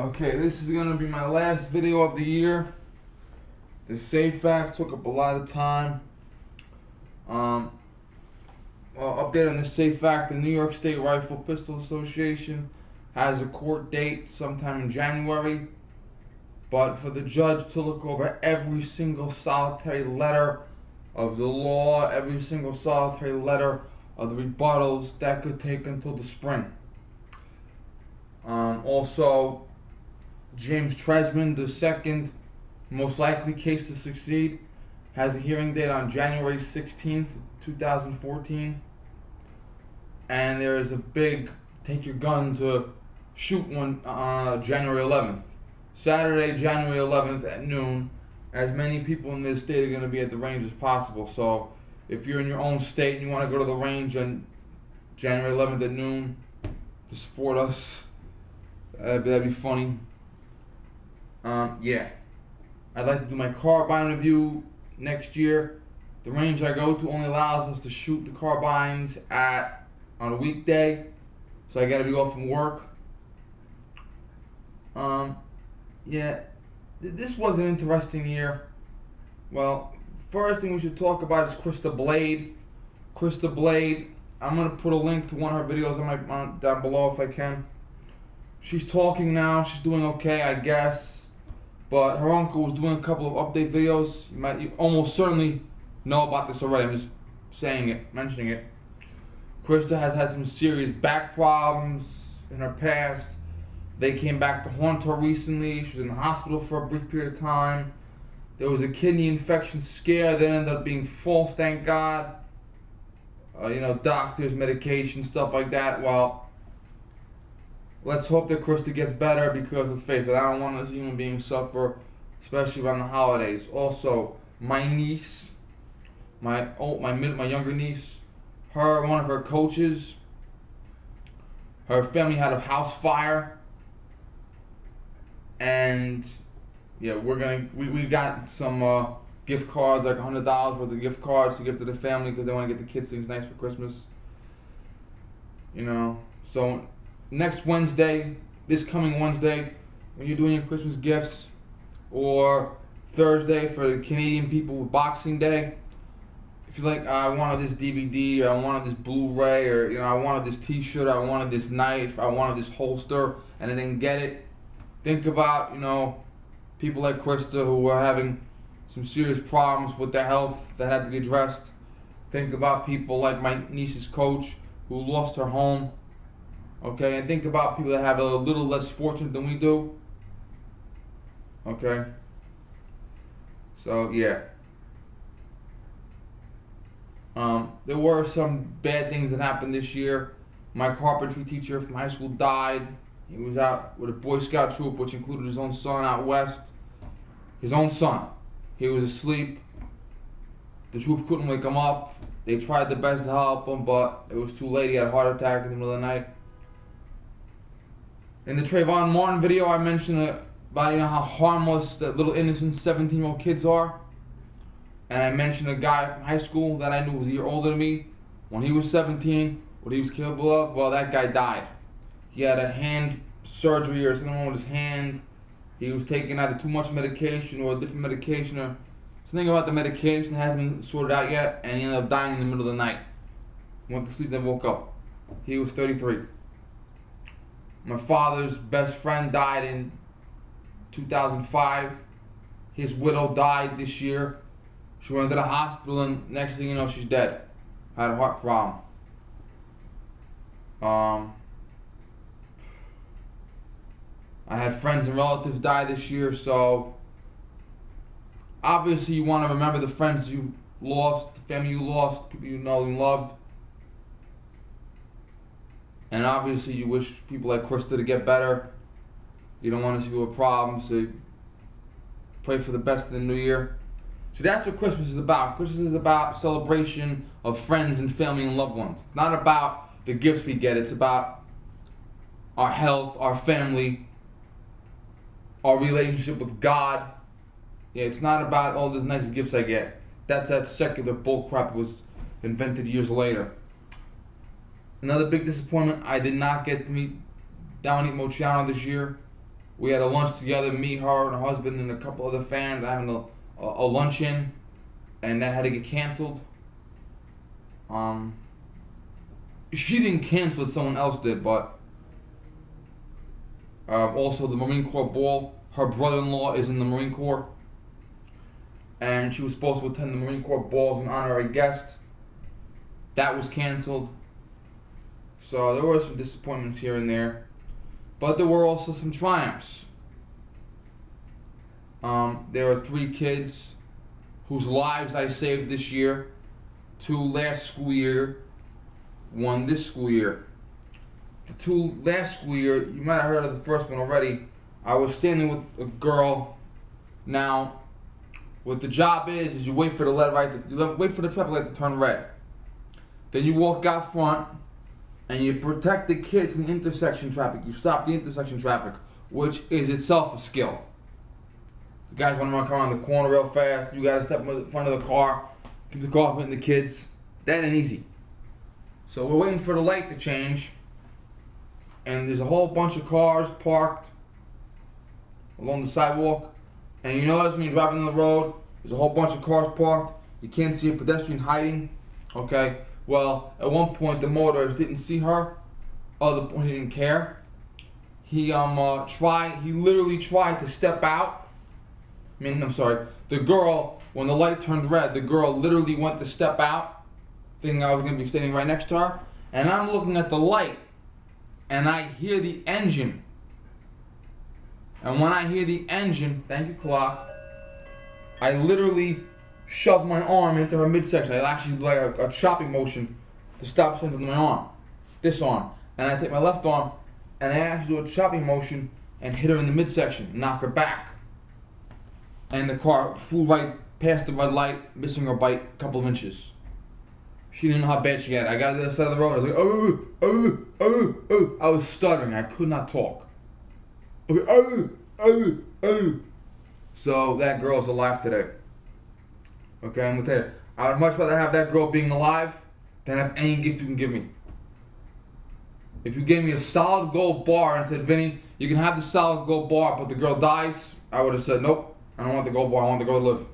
Okay, this is gonna be my last video of the year. The safe fact took up a lot of time. Well, update on the safe fact: the New York State Rifle Pistol Association has a court date sometime in January, but for the judge to look over every single solitary letter of the law, every single solitary letter of the rebuttals, that could take until the spring. Also, James Tresman, the second most likely case to succeed, has a hearing date on January 16th, 2014. And there is a big take your gun to shoot one on January 11th. Saturday, January 11th at noon. As many people in this state are going to be at the range as possible. So if you're in your own state and you want to go to the range on January 11th at noon to support us, that'd be funny. Yeah. I'd like to do my carbine review next year. The range I go to only allows us to shoot the carbines on a weekday, so I gotta be off from work. Yeah, this was an interesting year. Well, first thing we should talk about is Krista Blade. Krista Blade, I'm gonna put a link to one of her videos down below if I can. She's talking now. She's doing okay, I guess. But her uncle was doing a couple of update videos. You almost certainly know about this already. I'm just saying it, mentioning it. Krista has had some serious back problems in her past. They came back to haunt her recently. She was in the hospital for a brief period of time. There was a kidney infection scare that ended up being false, thank God. Doctors, medication, stuff like that. Well, let's hope that Krista gets better, because let's face it, I don't want this human being suffer, especially around the holidays. Also, my niece, my younger niece, one of her coaches, her family had a house fire, and yeah, we got some gift cards, like $100 worth of gift cards to give to the family because they want to get the kids things nice for Christmas. So next Wednesday, this coming Wednesday, when you're doing your Christmas gifts, or Thursday for the Canadian people with Boxing Day, if you're like, I wanted this DVD, or I wanted this Blu-ray, or I wanted this T-shirt, I wanted this knife, I wanted this holster, and I didn't get it, think about people like Krista who are having some serious problems with their health that had to be addressed. Think about people like my niece's coach who lost her home. Okay, and think about people that have a little less fortune than we do. Okay. So yeah. There were some bad things that happened this year. My carpentry teacher from high school died. He was out with a Boy Scout troop, which included his own son out west. His own son. He was asleep. The troop couldn't wake him up. They tried their best to help him, but it was too late. He had a heart attack in the middle of the night. In the Trayvon Martin video, I mentioned about how harmless the little innocent 17-year-old kids are. And I mentioned a guy from high school that I knew was a year older than me. When he was 17, what he was capable of, well, that guy died. He had a hand surgery or something wrong with his hand. He was taking either too much medication or a different medication, or something about the medication hasn't been sorted out yet, and he ended up dying in the middle of the night. Went to sleep, then woke up. He was 33. My father's best friend died in 2005. His widow died this year. She went to the hospital, and next thing you know, she's dead. Had a heart problem. I had friends and relatives die this year, so obviously you want to remember the friends you lost, the family you lost, people you know and loved. And obviously you wish people like Krista to get better. You don't want to see people with problems, so pray for the best in the new year. So that's what Christmas is about. Christmas is about celebration of friends and family and loved ones. It's not about the gifts we get. It's about our health, our family, our relationship with God. Yeah, it's not about all those nice gifts I get. That's that secular bullcrap that was invented years later. Another big disappointment, I did not get to meet Dominique Moceanu this year. We had a lunch together, me, her, and her husband, and a couple other fans having a luncheon, and that had to get canceled. She didn't cancel it, someone else did, but also the Marine Corps ball. Her brother-in-law is in the Marine Corps, and she was supposed to attend the Marine Corps ball as an honorary guest. That was canceled. So there were some disappointments here and there, but there were also some triumphs. There are 3 kids whose lives I saved this year. 2 last school year, 1 this school year. The 2 last school year, you might have heard of the first one already. I was standing with a girl. Now, what the job is you wait for the wait for the traffic light to turn red. Then you walk out front and you protect the kids in the intersection traffic. You stop the intersection traffic, which is itself a skill. The guys want to run around the corner real fast. You gotta step in front of the car, keep the car from hitting the kids. That ain't easy. So we're waiting for the light to change, and there's a whole bunch of cars parked along the sidewalk. And you notice when you're driving on the road, there's a whole bunch of cars parked. You can't see a pedestrian hiding. Okay. Well, at one point the motorist didn't see her. Other point he didn't care. He literally tried to step out. The girl, when the light turned red, the girl literally went to step out, thinking I was going to be standing right next to her. And I'm looking at the light, and I hear the engine. And when I hear the engine, thank you, clock, I literally shoved my arm into her midsection. I actually did like a chopping motion to stop something in my arm. This arm. And I take my left arm, and I actually do a chopping motion and hit her in the midsection, knock her back. And the car flew right past the red light, missing her by a couple of inches. She didn't know how bad she had. I got to the other side of the road. I was like, oh, oh, oh, oh. I was stuttering. I could not talk. I was like, oh, oh, oh. So that girl's alive today. Okay, I'm going to tell you. I would much rather have that girl being alive than have any gift you can give me. If you gave me a solid gold bar and said, Vinny, you can have the solid gold bar, but the girl dies, I would have said, nope. I don't want the gold bar, I want the girl to live.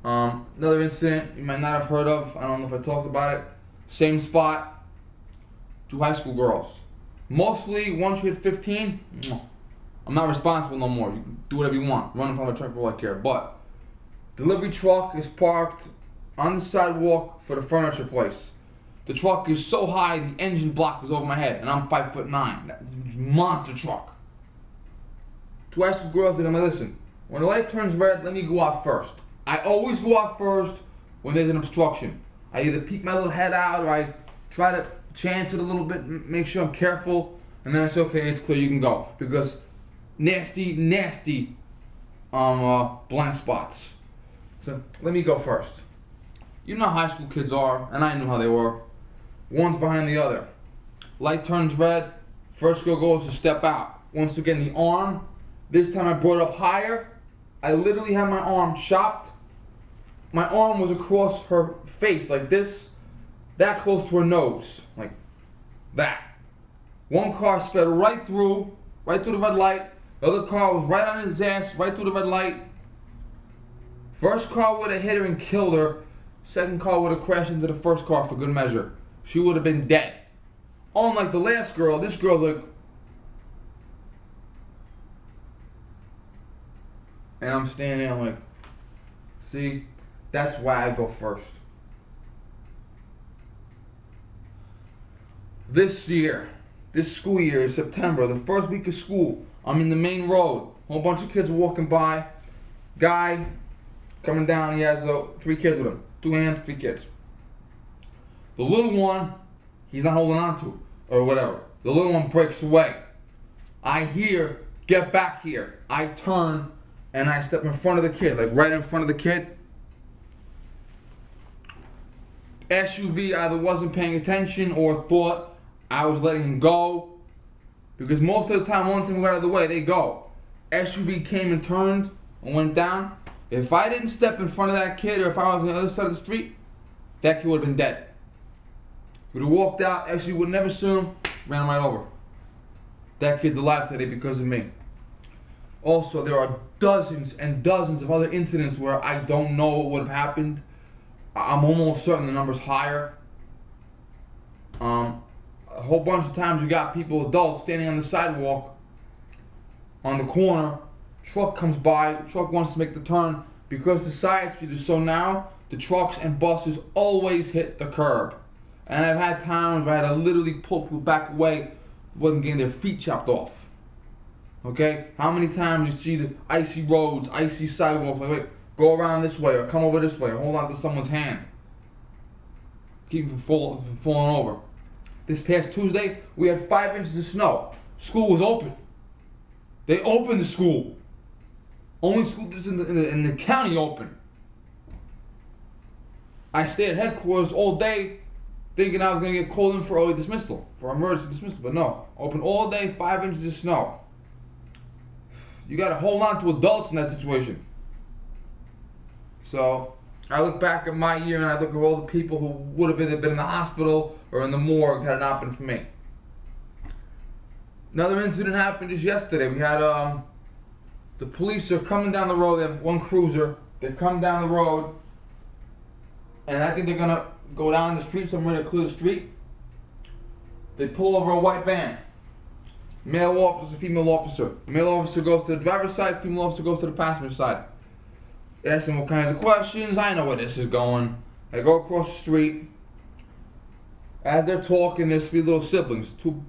Another incident you might not have heard of, I don't know if I talked about it. Same spot, 2 high school girls. Mostly, once you hit 15, I'm not responsible no more. You can do whatever you want. Run in front of a truck for all I care. But, delivery truck is parked on the sidewalk for the furniture place. The truck is so high, the engine block is over my head, and I'm 5'9". That's a monster truck. 2 high school girls that I'm like, listen, when the light turns red, let me go out first. I always go out first when there's an obstruction. I either peek my little head out or I try to chance it a little bit, make sure I'm careful, and then I say, okay, it's clear, you can go. Because nasty blind spots. So let me go first. You know how high school kids are, and I knew how they were. One's behind the other. Light turns red, first girl goes to step out. Once again, the arm. This time I brought it up higher. I literally had my arm chopped. My arm was across her face like this, that close to her nose, like that. One car sped right through the red light. The other car was right on his ass, right through the red light. First car would have hit her and killed her. Second car would have crashed into the first car for good measure. She would have been dead. Unlike the last girl, this girl's like, and I'm standing there, I'm like, see, that's why I go first. This year, this school year is September, the first week of school. I'm in the main road. Whole bunch of kids walking by. Guy coming down, he has 3 kids with him. 2 hands, 3 kids. The little one, he's not holding on to, or whatever. The little one breaks away. I hear, get back here. I turn, and I step in front of the kid, like right in front of the kid. SUV either wasn't paying attention or thought I was letting him go. Because most of the time, once they got out of the way, they go. SUV came and turned and went down. If I didn't step in front of that kid, or if I was on the other side of the street, that kid would have been dead. He would have walked out, SUV would never sue him, ran him right over. that kid's alive today because of me. Also, there are dozens and dozens of other incidents where I don't know what would have happened. I'm almost certain the number's higher. A whole bunch of times you got people, adults, standing on the sidewalk, on the corner. Truck comes by, truck wants to make the turn. Because the side street is so narrow, the trucks and buses always hit the curb. And I've had times where I had to literally pull people back away, wasn't getting their feet chopped off. Okay? How many times you see the icy roads, icy sidewalks, like, wait, go around this way, or come over this way, or hold on to someone's hand. Keep them from falling over. This past Tuesday, we had 5 inches of snow. School was open. They opened the school. Only school in the county open. I stayed at headquarters all day thinking I was going to get called in for early dismissal, for emergency dismissal, but no. Open all day, 5 inches of snow. You got to hold on to adults in that situation. So, I look back at my year and I look at all the people who would have either been in the hospital or in the morgue had it not been for me. Another incident happened just yesterday. We had the police are coming down the road. They have one cruiser. They come down the road, and I think they're gonna go down the street somewhere to clear the street. They pull over a white van. Male officer, female officer. Male officer goes to the driver's side. Female officer goes to the passenger side. They ask them all kinds of questions. I know where this is going. I go across the street. As they're talking, there's 3 little siblings. Two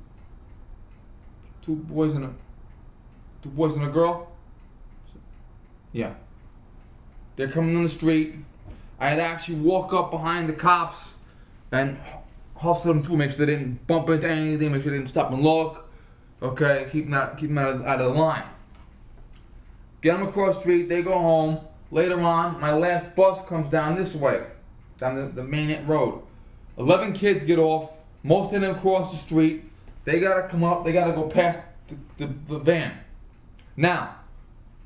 boys and a girl. Yeah. They're coming on the street. I had to actually walk up behind the cops and hustle them through, make sure they didn't bump into anything, make sure they didn't stop and look. Okay, keep them out of the line. Get them across the street, they go home. Later on, my last bus comes down this way, down the main road. 11 kids get off, most of them cross the street. They gotta come up, they gotta go past the van. Now,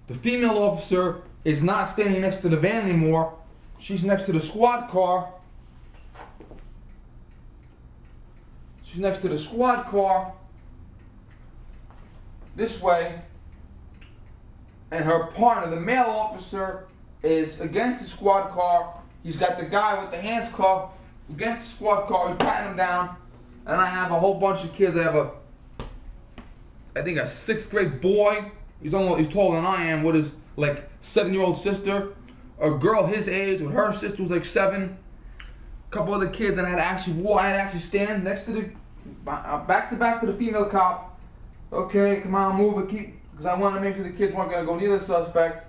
the female officer is not standing next to the van anymore. She's next to the squad car. She's next to the squad car this way. And her partner, the male officer, is against the squad car. He's got the guy with the hands cuffed against the squad car. He's patting him down. And I have a whole bunch of kids. I have I think a 6th grade boy. He's taller than I am, with his like 7-year-old sister. A girl his age with her sister was like 7. A couple other kids, and I had to actually stand next to the back to the female cop. Okay, come on, move it, because I wanted to make sure the kids weren't gonna go near the suspect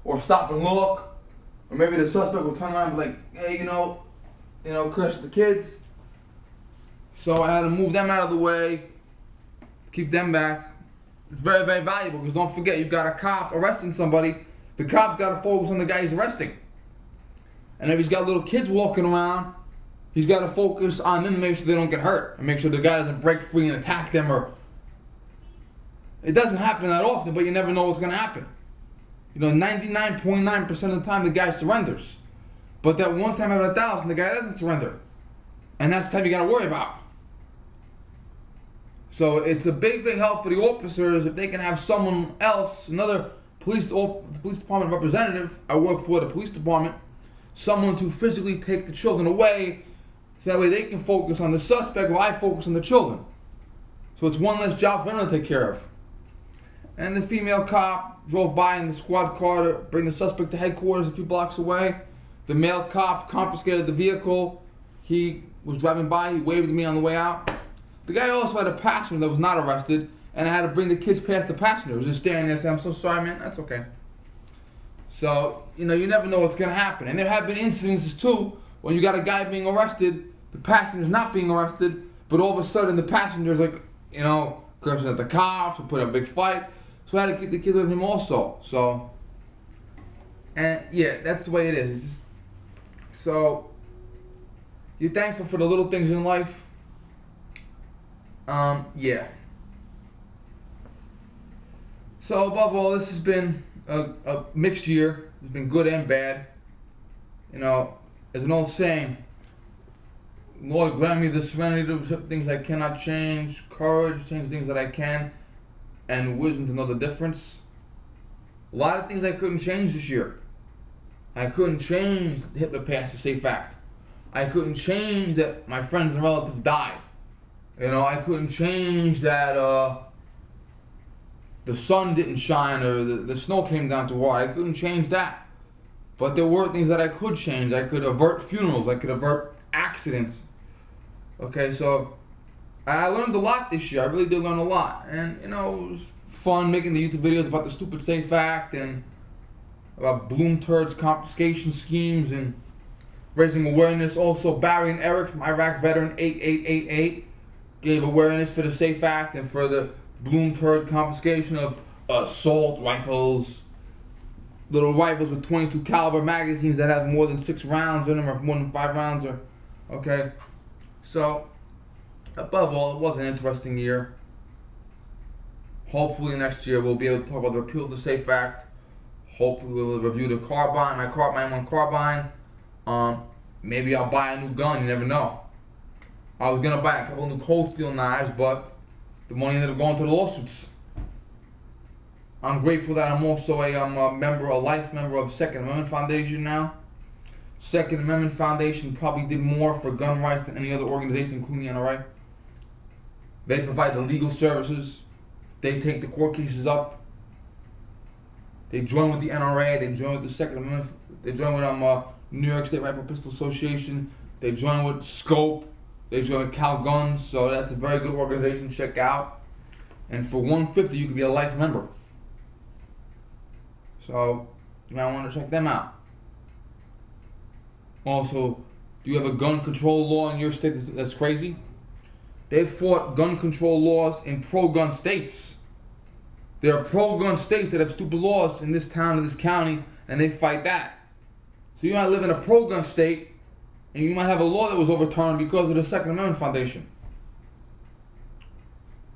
or stop and look, or maybe the suspect would turn around and be like, hey, crush the kids. So I had to move them out of the way, keep them back. It's very, very valuable, because don't forget, you've got a cop arresting somebody. The cop's got to focus on the guy he's arresting. And if he's got little kids walking around, he's got to focus on them to make sure they don't get hurt, and make sure the guy doesn't break free and attack them. Or it doesn't happen that often, but you never know what's going to happen. 99.9% of the time the guy surrenders. But that one time out of 1,000, the guy doesn't surrender. And that's the time you got to worry about. So it's a big, big help for the officers if they can have someone else, another police department representative. I work for the police department. Someone to physically take the children away, so that way they can focus on the suspect while I focus on the children. So it's one less job for them to take care of. And the female cop drove by in the squad car to bring the suspect to headquarters a few blocks away. The male cop confiscated the vehicle. He was driving by, he waved at me on the way out. The guy also had a passenger that was not arrested, and I had to bring the kids past the passenger. He was just standing there saying, I'm so sorry, man, that's okay. So, you never know what's going to happen. And there have been incidences, too, when you got a guy being arrested, the passenger's not being arrested, but all of a sudden the passenger's like, cursing at the cops, and put up a big fight. So I had to keep the kids with him also. So, and yeah, that's the way it is. It's just, so, you're thankful for the little things in life. Yeah. So above all, this has been a mixed year. It's been good and bad. As an old saying, Lord, grant me the serenity to accept things I cannot change, courage to change things that I can, and wisdom to know the difference. A lot of things I couldn't change this year. I couldn't change the Hitler passed the safe act. I couldn't change that my friends and relatives died. I couldn't change that the sun didn't shine or the snow came down too hard. I couldn't change that. But there were things that I could change. I could avert funerals. I could avert accidents. Okay, so I learned a lot this year. I really did learn a lot. And, it was fun making the YouTube videos about the stupid safe act and about Bloomberg's confiscation schemes and raising awareness. Also, Barry and Eric from Iraq Veteran 8888 gave awareness for the safe act and for the Bloomberg confiscation of assault rifles, little rifles with 22 caliber magazines that have more than 6 rounds in them, or more than 5 rounds. Okay, so above all, it was an interesting year. Hopefully next year we'll be able to talk about the repeal of the safe act. Hopefully we'll review the carbine, my M1 carbine. Maybe I'll buy a new gun. You never know. I was gonna buy a couple new cold steel knives, but the money ended up going to the lawsuits. I'm grateful that I'm also a life member of Second Amendment Foundation now. Second Amendment Foundation probably did more for gun rights than any other organization, including the NRA. They provide the legal services. They take the court cases up. They join with the NRA. They join with the Second Amendment. They join with New York State Rifle Pistol Association. They join with Scope. They join with Cal Guns. So that's a very good organization to check out. And for $150, you can be a life member. So you might want to check them out. Also, do you have a gun control law in your state that's crazy? They've fought gun control laws in pro-gun states. There are pro-gun states that have stupid laws in this town, in this county, and they fight that. So you might live in a pro-gun state, and you might have a law that was overturned because of the Second Amendment Foundation.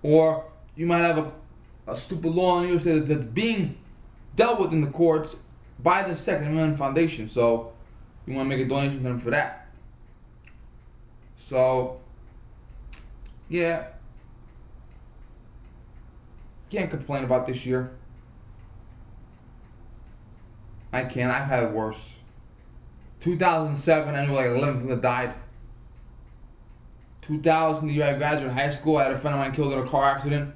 Or you might have a stupid law in your state that's being dealt with in the courts by the Second Amendment Foundation. So you want to make a donation to them for that. So, yeah. Can't complain about this year. I can't. I've had it worse. 2007, I knew like 11 people died. 2000, the year I graduated high school, I had a friend of mine killed in a car accident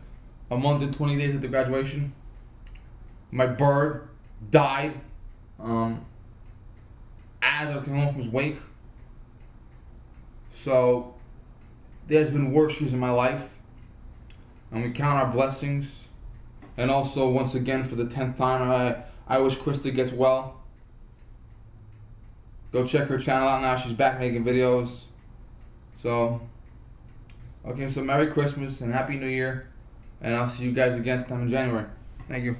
a month and 20 days after graduation. My bird died as I was coming home from his wake. So there's been worse years in my life, and we count our blessings. And also, once again, for the 10th time, I wish Krista gets well. Go check her channel out now. She's back making videos. So, okay, so Merry Christmas and Happy New Year. And I'll see you guys again sometime in January. Thank you.